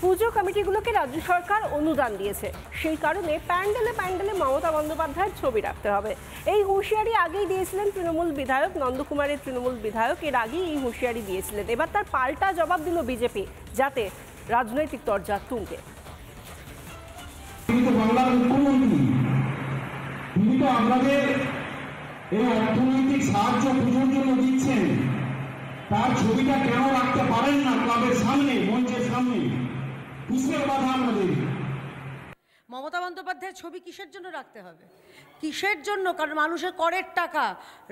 পুজো কমিটিগুলোকে রাজ্য সরকার অনুদান দিয়েছে, সেই কারণে প্যান্ডেলে প্যান্ডেলে মমতা বন্দ্যোপাধ্যায়ের ছবি রাখতে হবে। এই হুঁশিয়ারি আগেই দিয়েছিলেন তৃণমূল বিধায়ক নন্দকুমারের তৃণমূল বিধায়ক এর আগেই এই হুঁশিয়ারি দিয়েছিলেন। এবার তার পাল্টা জবাব দিল বিজেপি, যাতে রাজনৈতিক তরজা তুঙ্গে। বাংলার মুখ্যমন্ত্রী তিনি তো আপনাদের এই অর্থনৈতিক সাহায্য পুজোর জন্য দিচ্ছেন, তার ছবিটা কেন রাখতে পারেন না ক্লাবের সামনে, মঞ্চের সামনে? কিসের বাধা আমাদের? মমতা বন্দ্যোপাধ্যায়ের ছবি কিসের জন্য রাখতে হবে? কিসের জন্য? কারণ মানুষের করের টাকা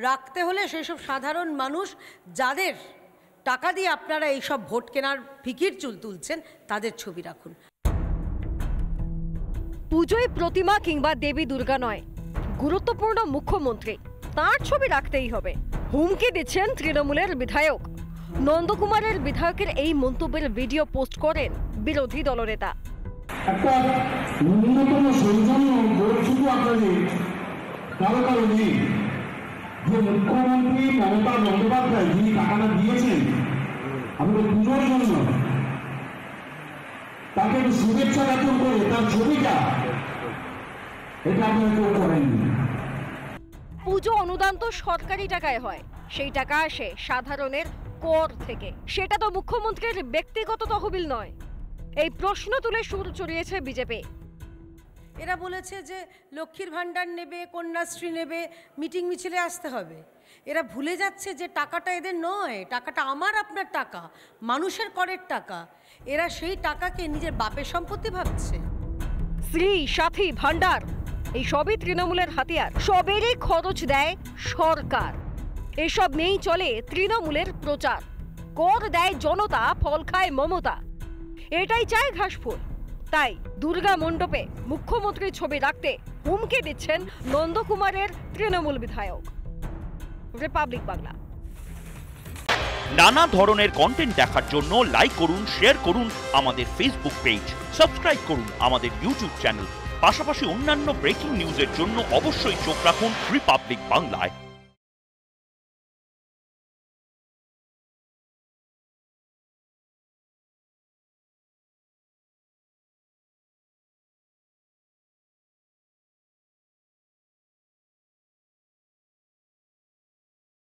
রাখতে হলে সেই সব সাধারণ মানুষ যাদের টাকা দিয়ে আপনারা এইসব ভোট কেনার ফিকির তুলছেন তাদের ছবি রাখুন। পুজোয় প্রতিমা কিংবা দেবী দুর্গা নয়, গুরুত্বপূর্ণ মুখ্যমন্ত্রী, তার ছবি রাখতেই হবে, হুমকি দিচ্ছেন তৃণমূলের বিধায়ক। নন্দকুমারের বিধায়কের এই মন্তব্যের ভিডিও পোস্ট করেন বিরোধী দলনেতা। একটা ন্যূনতম সৌজন্য বোধ শুধু আপনাদের কারো কারো নেই যে মুখ্যমন্ত্রী মমতা বন্দ্যোপাধ্যায় যিনি টাকাটা দিয়েছেন আমাদের পুজোর জন্য, তাকে শুভেচ্ছা জ্ঞাপন করে তার ছবিটা, এটা আপনারা কেউ করেননি। পুজো অনুদান তো সরকারি টাকায় হয়, সেই টাকা আসে সাধারণের কর থেকে, সেটা তো মুখ্যমন্ত্রীর ব্যক্তিগত তহবিল নয়। এই প্রশ্ন তুলে সুর চড়িয়েছে বিজেপি। এরা বলেছে যে লক্ষ্মীর ভাণ্ডার নেবে, কন্যাশ্রী নেবে, মিটিং মিছিলে আসতে হবে। এরা ভুলে যাচ্ছে যে টাকাটা এদের নয়, টাকাটা আমার আপনার টাকা, মানুষের করের টাকা। এরা সেই টাকাকে নিজের বাপের সম্পত্তি ভাবছে। শ্রী সাথী ভাণ্ডার এই সবই তৃণমূলের হাতিয়ার, সবেরই খরচ দেয় সরকার। এসব নিয়েই চলে তৃণমূলের প্রচার। কর দেয় জনতা, ফল খায় মমতা, এটাই চায় ঘাসফুল। তাই দুর্গা মণ্ডপে মুখ্যমন্ত্রীর ছবি রাখতে হুমকি দিচ্ছেন নন্দকুমারের তৃণমূল বিধায়ক। রিপাবলিক বাংলা। নানা ধরনের কন্টেন্ট দেখার জন্য লাইক করুন, শেয়ার করুন আমাদের ফেসবুক পেজ, সাবস্ক্রাইব করুন আমাদের ইউটিউব চ্যানেল। পাশাপাশি অন্যান্য ব্রেকিং নিউজের জন্য অবশ্যই চোখ রাখুন রিপাবলিক বাংলায়।